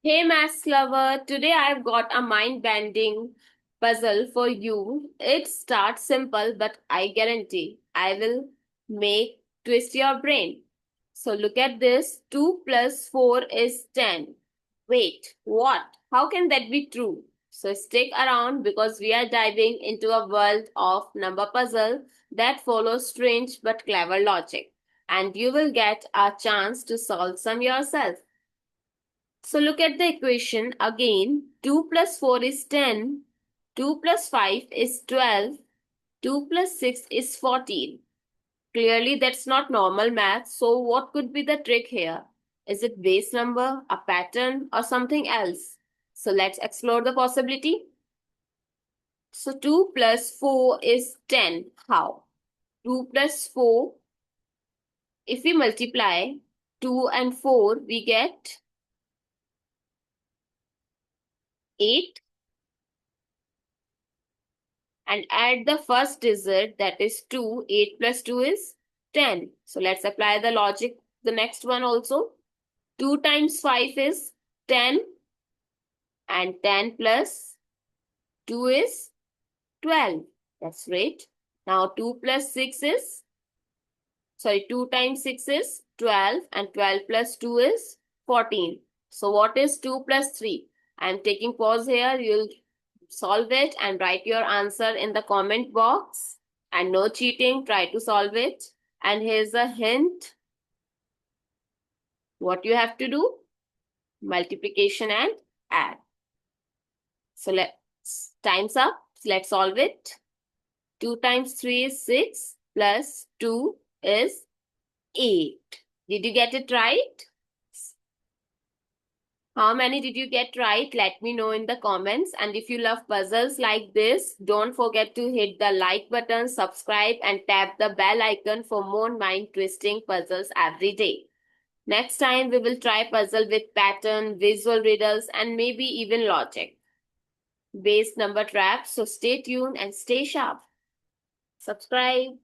Hey maths lover, today I've got a mind-bending puzzle for you. It starts simple, but I guarantee I will make twist your brain. So look at this. 2 plus 4 is 10. Wait, what? How can that be true? So stick around because we are diving into a world of number puzzle that follows strange but clever logic. And you will get a chance to solve some yourself. So look at the equation again. 2 plus 4 is 10. 2 plus 5 is 12. 2 plus 6 is 14. Clearly that's not normal math. So what could be the trick here? Is it base number, a pattern, or something else? So let's explore the possibility. So 2 plus 4 is 10. How? 2 plus 4, if we multiply 2 and 4, we get 8. And add the first digit, that is 2. 8 plus 2 is 10. So let's apply the logic, the next one also. 2 times 5 is 10 and 10 plus 2 is 12. That's right. Now 2 plus 6 is, 2 times 6 is 12 and 12 plus 2 is 14. So what is 2 plus 3? I am taking pause here. You'll solve it and write your answer in the comment box. And no cheating, try to solve it. And here's a hint. What you have to do? Multiplication and add. So time's up. Let's solve it. 2 times 3 is 6 plus 2 is 8. Did you get it right? How many did you get right? Let me know in the comments. And if you love puzzles like this, don't forget to hit the like button, subscribe, and tap the bell icon for more mind-twisting puzzles every day. Next time, we will try puzzle with pattern, visual riddles, and maybe even logic. Base number traps, so stay tuned and stay sharp. Subscribe.